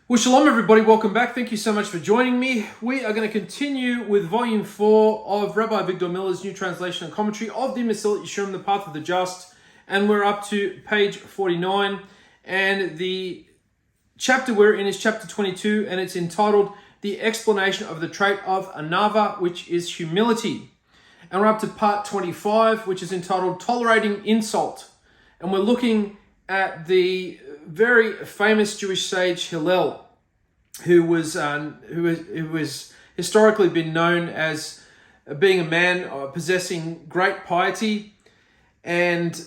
Well, shalom everybody, welcome back. Thank you so much for joining me. We are going to continue with volume 4 of Rabbi Avigdor Miller's new translation and commentary of the Mesillat Yesharim, The Path of the Just. And we're up to page 49. And the chapter we're in is chapter 22, and it's entitled The Explanation of the Trait of Anava, which is humility. And we're up to part 25, which is entitled Tolerating Insult. And we're looking at the very famous Jewish sage Hillel, who was historically been known as being a man possessing great piety, and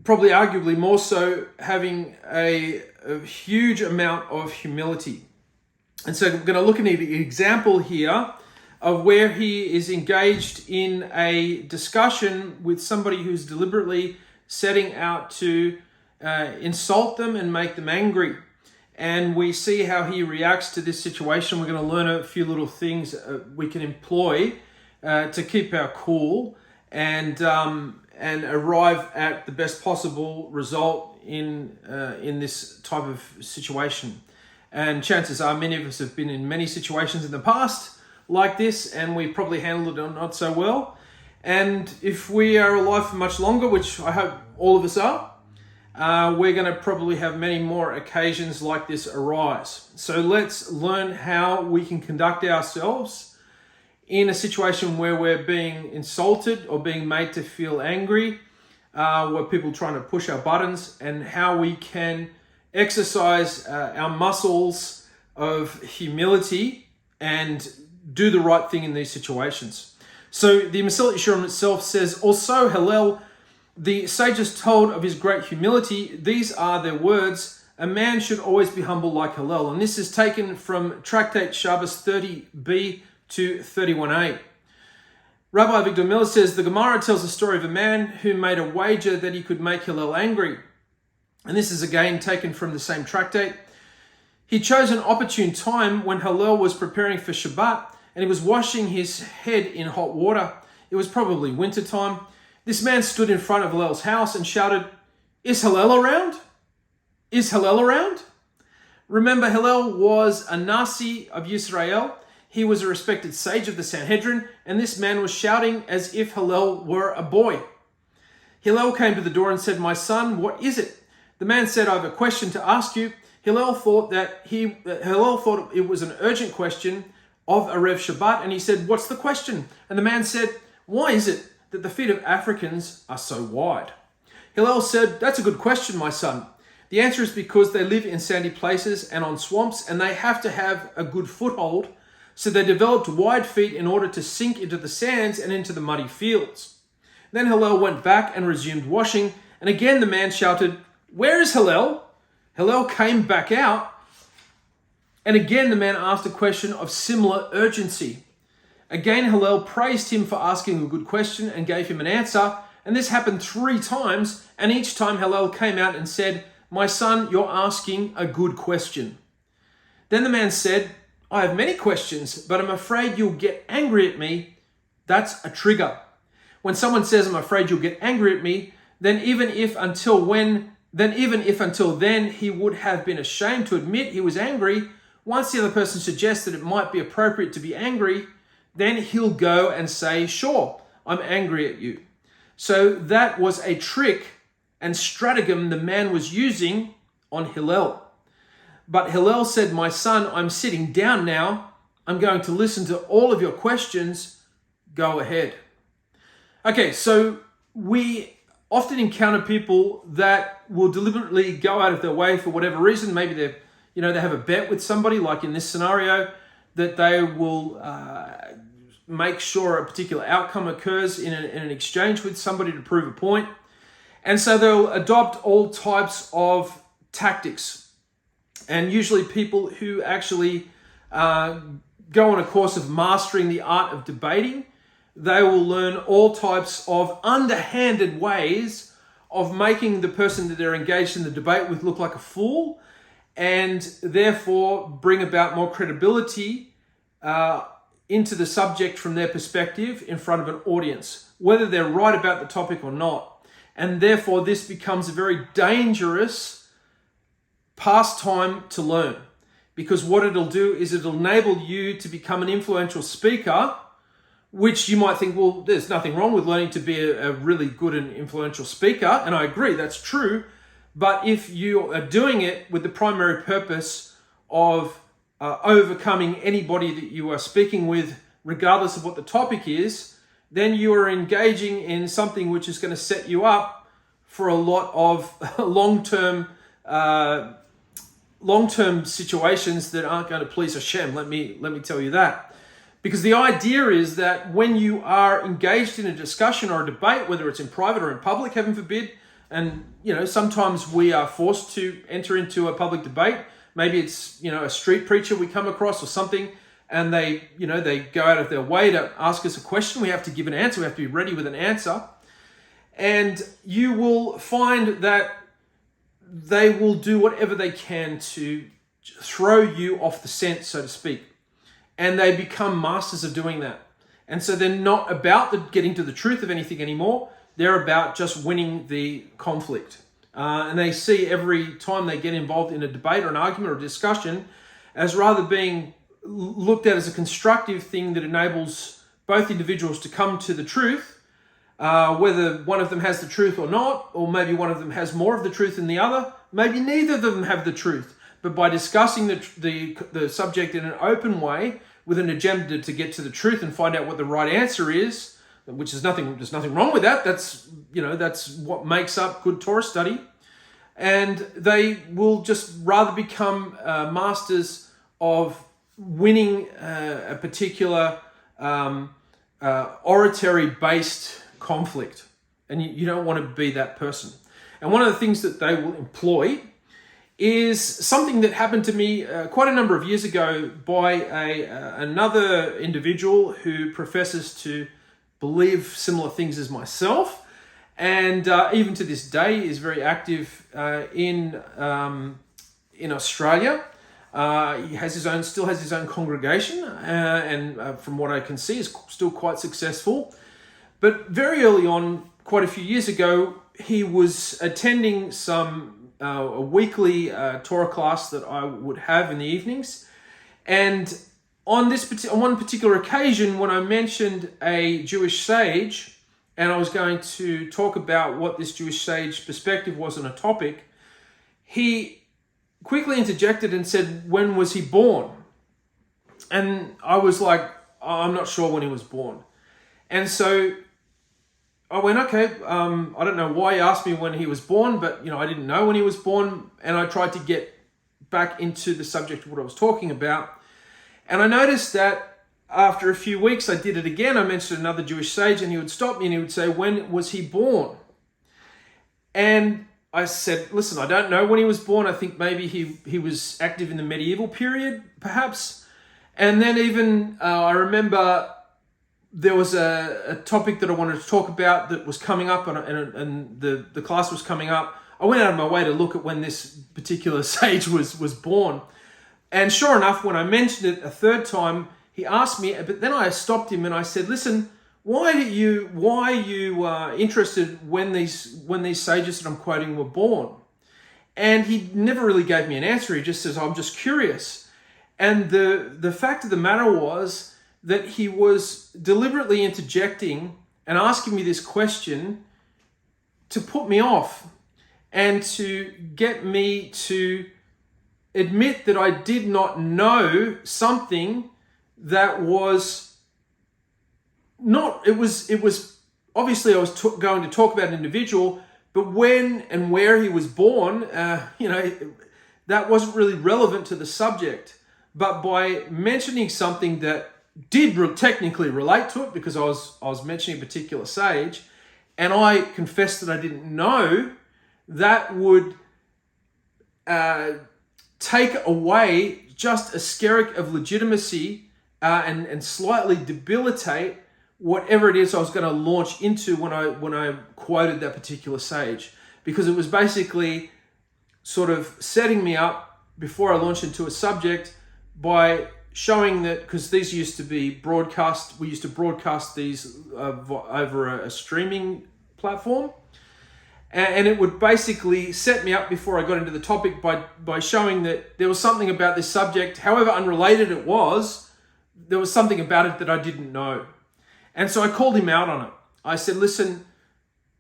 probably arguably more so having a huge amount of humility. And so we're going to look at an example here of where he is engaged in a discussion with somebody who's deliberately setting out to insult them and make them angry. And we see how he reacts to this situation. We're going to learn a few little things we can employ to keep our cool and arrive at the best possible result in this type of situation. And chances are many of us have been in many situations in the past like this, and we probably handled it not so well. And if we are alive for much longer, which I hope all of us are, we're going to probably have many more occasions like this arise. So let's learn how we can conduct ourselves in a situation where we're being insulted or being made to feel angry, where people are trying to push our buttons, and how we can exercise our muscles of humility and do the right thing in these situations. So the Mesillat Yesharim itself says, also Hillel, the sages told of his great humility. These are their words: a man should always be humble like Hillel. And this is taken from Tractate Shabbos 30b to 31a. Rabbi Avigdor Miller says, the Gemara tells the story of a man who made a wager that he could make Hillel angry. And this is again taken from the same tractate. He chose an opportune time when Hillel was preparing for Shabbat, and he was washing his head in hot water. It was probably winter time. This man stood in front of Hillel's house and shouted, "Is Hillel around? Is Hillel around?" Remember, Hillel was a Nasi of Yisrael. He was a respected sage of the Sanhedrin, and this man was shouting as if Hillel were a boy. Hillel came to the door and said, "My son, what is it?" The man said, "I have a question to ask you." Hillel thought it was an urgent question of Erev Shabbat, and he said, "What's the question?" And the man said, "Why is it that the feet of Africans are so wide?" Hillel said, "That's a good question, my son. The answer is because they live in sandy places and on swamps, and they have to have a good foothold, so they developed wide feet in order to sink into the sands and into the muddy fields." Then Hillel went back and resumed washing, and again the man shouted, "Where is Hillel?" Hillel came back out, and again the man asked a question of similar urgency. Again, Hillel praised him for asking a good question and gave him an answer. And this happened 3 times. And each time Hillel came out and said, "My son, you're asking a good question." Then the man said, "I have many questions, but I'm afraid you'll get angry at me." That's a trigger. When someone says, "I'm afraid you'll get angry at me," then even if until then he would have been ashamed to admit he was angry, once the other person suggests that it might be appropriate to be angry, then he'll go and say, "Sure, I'm angry at you." So that was a trick and stratagem the man was using on Hillel. But Hillel said, "My son, I'm sitting down now. I'm going to listen to all of your questions. Go ahead." Okay, so we often encounter people that will deliberately go out of their way for whatever reason. Maybe they have a bet with somebody, like in this scenario, that they will make sure a particular outcome occurs in an exchange with somebody to prove a point. And so they'll adopt all types of tactics. And usually people who actually go on a course of mastering the art of debating, they will learn all types of underhanded ways of making the person that they're engaged in the debate with look like a fool, and therefore bring about more credibility into the subject from their perspective in front of an audience, whether they're right about the topic or not. And therefore this becomes a very dangerous pastime to learn. because what it'll do is it'll enable you to become an influential speaker, which you might think, well, there's nothing wrong with learning to be a really good and influential speaker. And I agree, that's true. But if you are doing it with the primary purpose of overcoming anybody that you are speaking with, regardless of what the topic is, then you are engaging in something which is going to set you up for a lot of long-term situations that aren't going to please Hashem. Let me tell you that. Because the idea is that when you are engaged in a discussion or a debate, whether it's in private or in public, heaven forbid, and sometimes we are forced to enter into a public debate. Maybe it's a street preacher we come across or something, and they go out of their way to ask us a question. We have to give an answer. We have to be ready with an answer. And you will find that they will do whatever they can to throw you off the scent, so to speak. And they become masters of doing that. And so they're not about getting to the truth of anything anymore. They're about just winning the conflict. And they see every time they get involved in a debate or an argument or a discussion as rather being looked at as a constructive thing that enables both individuals to come to the truth, whether one of them has the truth or not, or maybe one of them has more of the truth than the other. Maybe neither of them have the truth. But by discussing the subject in an open way with an agenda to get to the truth and find out what the right answer is, which is there's nothing wrong with that. That's what makes up good Torah study. And they will just rather become masters of winning a particular oratory-based conflict. And you don't want to be that person. And one of the things that they will employ is something that happened to me quite a number of years ago by another individual who professes to believe similar things as myself, and even to this day is very active in Australia. He still has his own congregation, and from what I can see, is still quite successful. But very early on, quite a few years ago, he was attending a weekly Torah class that I would have in the evenings. And on one particular occasion, when I mentioned a Jewish sage, and I was going to talk about what this Jewish sage perspective was on a topic, he quickly interjected and said, "When was he born?" And I was like, "I'm not sure when he was born." And so I went, okay, I don't know why he asked me when he was born, but I didn't know when he was born, and I tried to get back into the subject of what I was talking about. And I noticed that after a few weeks, I did it again. I mentioned another Jewish sage, and he would stop me and he would say, "When was he born?" And I said, "Listen, I don't know when he was born. I think maybe he was active in the medieval period, perhaps." And then even I remember there was a topic that I wanted to talk about that was coming up, and the class was coming up. I went out of my way to look at when this particular sage was born. And sure enough, when I mentioned it a third time, he asked me, but then I stopped him and I said, "Listen, why are you interested when these sages that I'm quoting were born?" And he never really gave me an answer. He just says, "I'm just curious." And the fact of the matter was that he was deliberately interjecting and asking me this question to put me off and to get me to admit that I did not know something that was not, it was obviously I was going to talk about an individual, but when and where he was born, that wasn't really relevant to the subject. But by mentioning something that did technically relate to it, because I was mentioning a particular sage, and I confessed that I didn't know, that would take away just a skerrick of legitimacy and slightly debilitate whatever it is I was going to launch into when I quoted that particular sage, because it was basically sort of setting me up before I launched into a subject by showing that, because these used to be broadcast, we used to broadcast these over a streaming platform, And it would basically set me up before I got into the topic by showing that there was something about this subject, however unrelated it was, there was something about it that I didn't know. And so I called him out on it. I said, listen,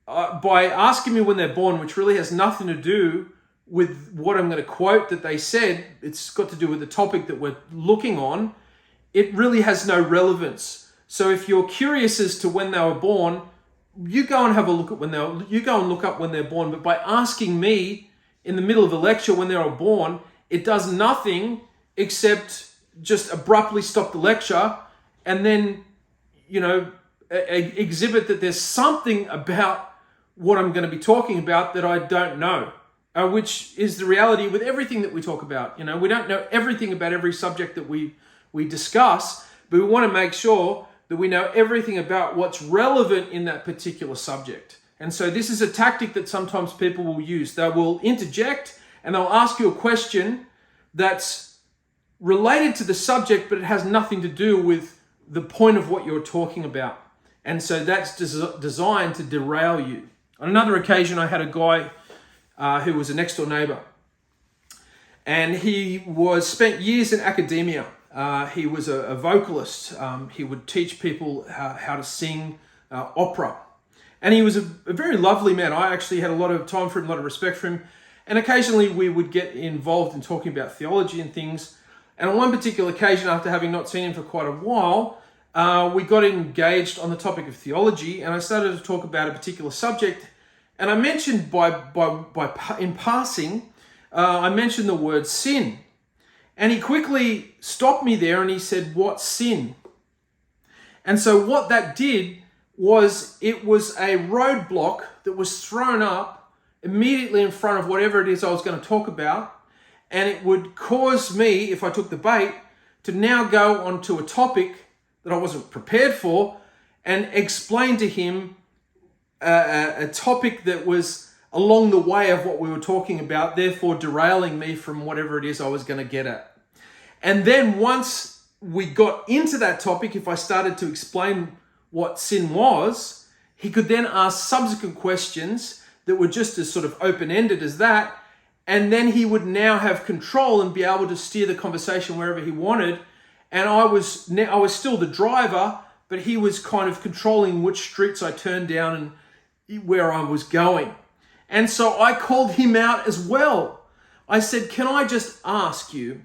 by asking me when they're born, which really has nothing to do with what I'm going to quote that they said, it's got to do with the topic that we're looking on, it really has no relevance. So if you're curious as to when they were born, you go and have a look at you go and look up when they're born. But by asking me in the middle of a lecture when they were born, it does nothing except just abruptly stop the lecture and then, exhibit that there's something about what I'm going to be talking about that I don't know, which is the reality with everything that we talk about. We don't know everything about every subject that we discuss, but we want to make sure that we know everything about what's relevant in that particular subject. And so this is a tactic that sometimes people will use. They will interject and they'll ask you a question that's related to the subject, but it has nothing to do with the point of what you're talking about. And so that's designed to derail you. On another occasion, I had a guy who was a next door neighbor, and he spent years in academia. He was a vocalist. He would teach people how to sing opera. And he was a very lovely man. I actually had a lot of time for him, a lot of respect for him. And occasionally we would get involved in talking about theology and things. And on one particular occasion, after having not seen him for quite a while, we got engaged on the topic of theology, and I started to talk about a particular subject. And I mentioned in passing, I mentioned the word sin. And he quickly stopped me there and he said, "What's sin?" And so what that did was, it was a roadblock that was thrown up immediately in front of whatever it is I was going to talk about. And it would cause me, if I took the bait, to now go onto a topic that I wasn't prepared for and explain to him a topic that was along the way of what we were talking about, therefore derailing me from whatever it is I was going to get at. And then once we got into that topic, if I started to explain what sin was, he could then ask subsequent questions that were just as sort of open-ended as that. And then he would now have control and be able to steer the conversation wherever he wanted. And I was still the driver, but he was kind of controlling which streets I turned down and where I was going. And so I called him out as well. I said, "Can I just ask you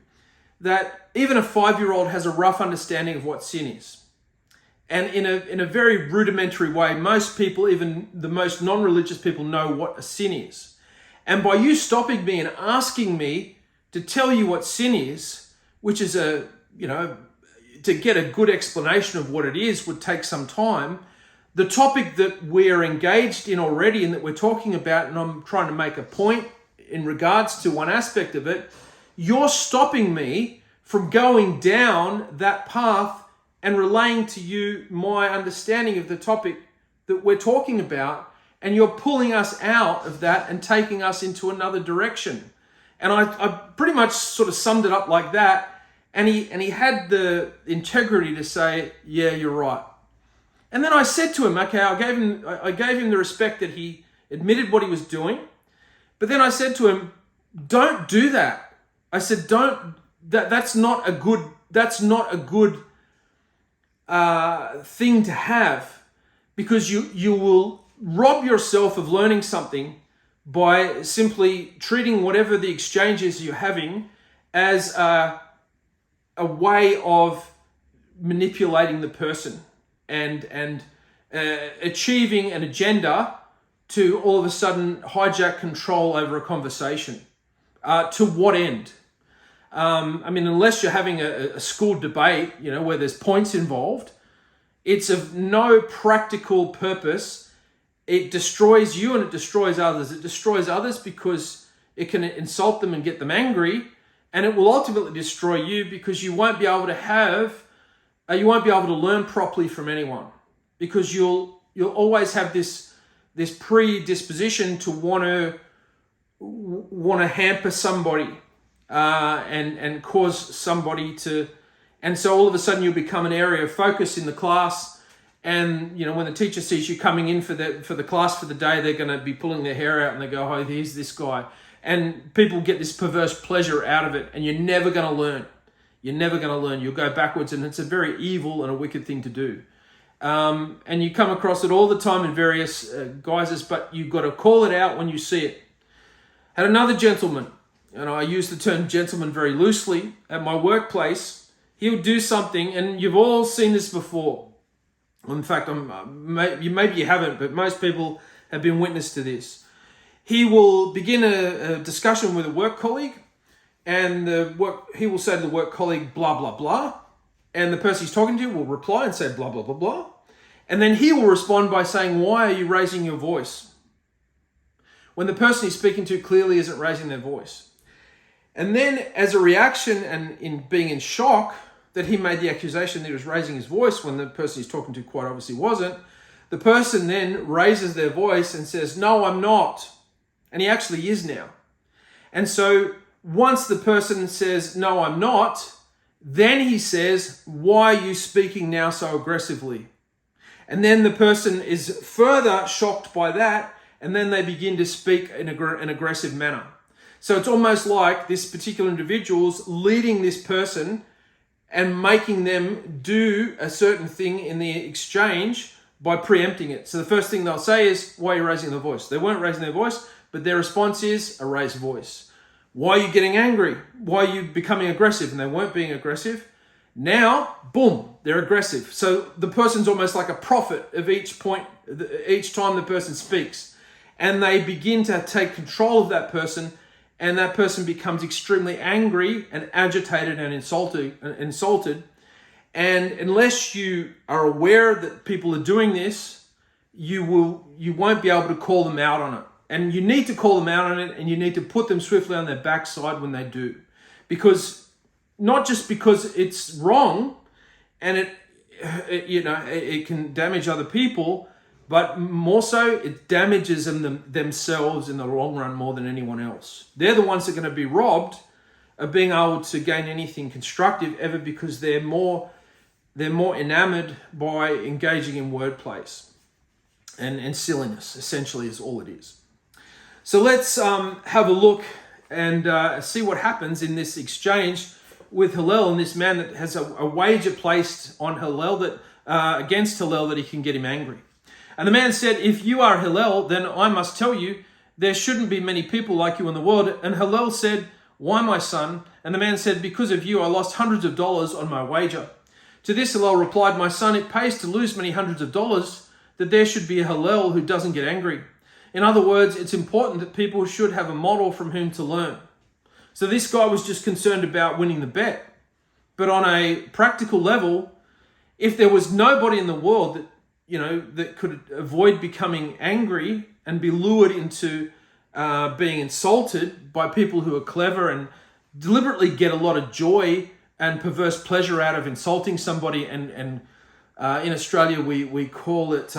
that even a 5-year-old has a rough understanding of what sin is? And in a very rudimentary way, most people, even the most non-religious people, know what a sin is. And by you stopping me and asking me to tell you what sin is, which is to get a good explanation of what it is would take some time. The topic that we're engaged in already and that we're talking about, and I'm trying to make a point in regards to one aspect of it, you're stopping me from going down that path and relaying to you my understanding of the topic that we're talking about, and you're pulling us out of that and taking us into another direction." And I pretty much sort of summed it up like that. And he had the integrity to say, "Yeah, you're right." And then I said to him, okay, I gave him the respect that he admitted what he was doing. But then I said to him, "Don't do that." I said, that's not a good thing to have, because you will rob yourself of learning something by simply treating whatever the exchange is you're having as a way of manipulating the person and achieving an agenda to all of a sudden hijack control over a conversation. To what end? Unless you're having a school debate, where there's points involved, it's of no practical purpose. It destroys you and it destroys others. It destroys others because it can insult them and get them angry, and it will ultimately destroy you because you won't be able to learn properly from anyone, because you'll always have this predisposition to want to hamper somebody and cause somebody to, and so all of a sudden you'll become an area of focus in the class, And, when the teacher sees you coming in for the class for the day, they're going to be pulling their hair out and they go, oh, here's this guy. And people get this perverse pleasure out of it, and you're never going to learn. You're never going to learn. You'll go backwards, and it's a very evil and a wicked thing to do. And you come across it all the time in various guises, but you've got to call it out when you see it. Had another gentleman, and I use the term gentleman very loosely, at my workplace. He would do something, and you've all seen this before. In fact, maybe you haven't, but most people have been witness to this. He will begin a discussion with a work colleague, and he will say to the work colleague, blah, blah, blah. And the person he's talking to will reply and say, blah, blah, blah, blah. And then he will respond by saying, why are you raising your voice? When the person he's speaking to clearly isn't raising their voice. And then as a reaction and in being in shock that he made the accusation that he was raising his voice when the person he's talking to quite obviously wasn't, the person then raises their voice and says, no, I'm not. And he actually is now. And so once the person says, no, I'm not, then he says, why are you speaking now so aggressively? And then the person is further shocked by that, and then they begin to speak in an aggressive manner. So it's almost like this particular individual's leading this person and making them do a certain thing in the exchange by preempting it. So the first thing they'll say is, why are you raising the voice? They weren't raising their voice, but their response is a raised voice. Why are you getting angry? Why are you becoming aggressive? And they weren't being aggressive. Now, boom, they're aggressive. So the person's almost like a prophet of each time the person speaks. And they begin to take control of that person, and that person becomes extremely angry and agitated and insulted. And unless you are aware that people are doing this, you won't be able to call them out on it. And you need to call them out on it, and you need to put them swiftly on their backside when they do. Because, not just because it's wrong, and it can damage other people, but more so, it damages themselves in the long run more than anyone else. They're the ones that are going to be robbed of being able to gain anything constructive ever, because they're more enamored by engaging in wordplays and silliness, essentially, is all it is. So let's have a look and see what happens in this exchange with Hillel and this man that has a wager placed on Hillel against Hillel that he can get him angry. And the man said, if you are Hillel, then I must tell you, there shouldn't be many people like you in the world. And Hillel said, why, my son? And the man said, because of you, I lost hundreds of dollars on my wager. To this Hillel replied, my son, it pays to lose many hundreds of dollars that there should be a Hillel who doesn't get angry. In other words, it's important that people should have a model from whom to learn. So this guy was just concerned about winning the bet. But on a practical level, if there was nobody in the world that could avoid becoming angry and be lured into being insulted by people who are clever and deliberately get a lot of joy and perverse pleasure out of insulting somebody, and in Australia we call it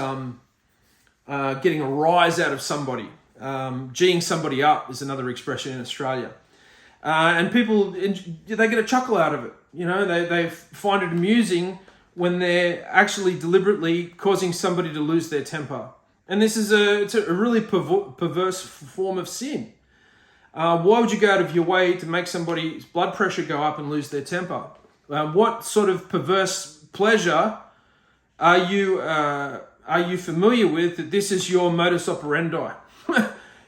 getting a rise out of somebody. Geeing somebody up is another expression in Australia. And people, they get a chuckle out of it. They find it amusing when they're actually deliberately causing somebody to lose their temper. And this is it's a really perverse form of sin. Why would you go out of your way to make somebody's blood pressure go up and lose their temper? What sort of perverse pleasure are you familiar with that this is your modus operandi?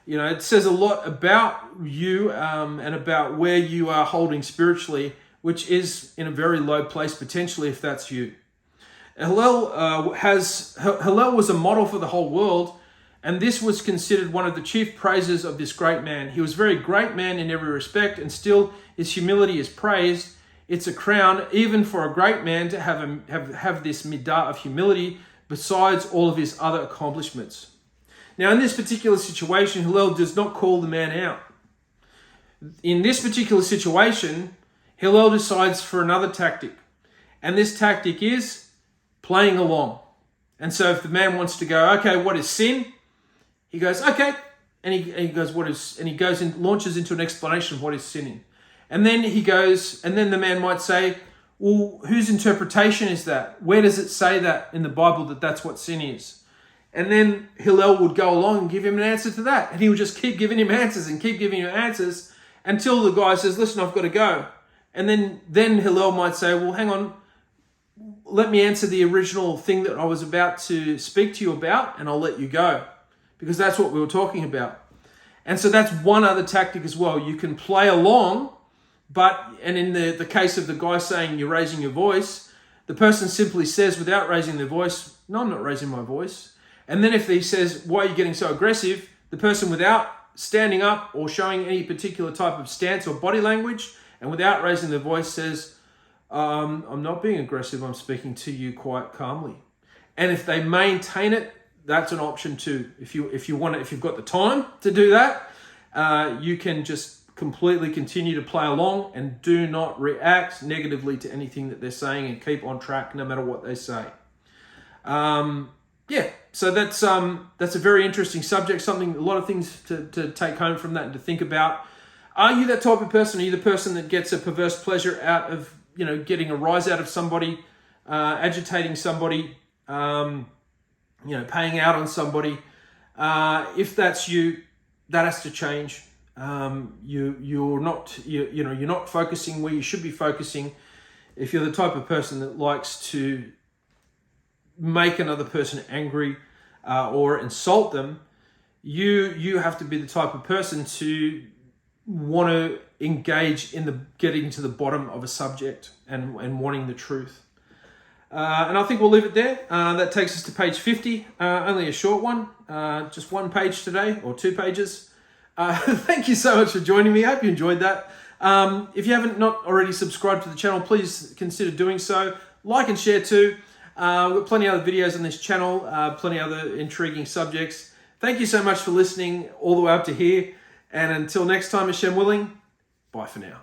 It says a lot about you and about where you are holding spiritually, which is in a very low place potentially if that's you. Hillel was a model for the whole world, and this was considered one of the chief praises of this great man. He was a very great man in every respect, and still his humility is praised. It's a crown even for a great man to have this midah of humility besides all of his other accomplishments. Now, in this particular situation, Hillel does not call the man out. In this particular situation, Hillel decides for another tactic. And this tactic is playing along. And so if the man wants to go, okay, what is sin? He goes, okay. And he goes, what is, and he goes and launches into an explanation of what is sinning. And then he goes, and then the man might say, well, whose interpretation is that? Where does it say that in the Bible that that's what sin is? And then Hillel would go along and give him an answer to that. And he would just keep giving him answers and keep giving him answers until the guy says, listen, I've got to go. And then Hillel might say, well, hang on, let me answer the original thing that I was about to speak to you about, and I'll let you go. Because that's what we were talking about. And so that's one other tactic as well. You can play along, and in the case of the guy saying you're raising your voice, the person simply says without raising their voice, no, I'm not raising my voice. And then if he says, why are you getting so aggressive? The person without standing up or showing any particular type of stance or body language and without raising their voice says, I'm not being aggressive, I'm speaking to you quite calmly. And if they maintain it, that's an option too. If you've got the time to do that, you can just completely continue to play along and do not react negatively to anything that they're saying and keep on track no matter what they say. So that's a very interesting subject, a lot of things to take home from that and to think about. Are you that type of person? Are you the person that gets a perverse pleasure out of, getting a rise out of somebody, agitating somebody, paying out on somebody? If that's you, that has to change. You're not focusing where you should be focusing. If you're the type of person that likes to make another person angry or insult them, you have to be the type of person to want to engage in getting to the bottom of a subject and wanting the truth. And I think we'll leave it there. That takes us to page 50. Only a short one, just one page today, or 2 pages. Thank you so much for joining me. I hope you enjoyed that. If you haven't not already subscribed to the channel, please consider doing so. Like and share too. We've got plenty of other videos on this channel, plenty of other intriguing subjects. Thank you so much for listening all the way up to here. And until next time, Hashem willing, bye for now.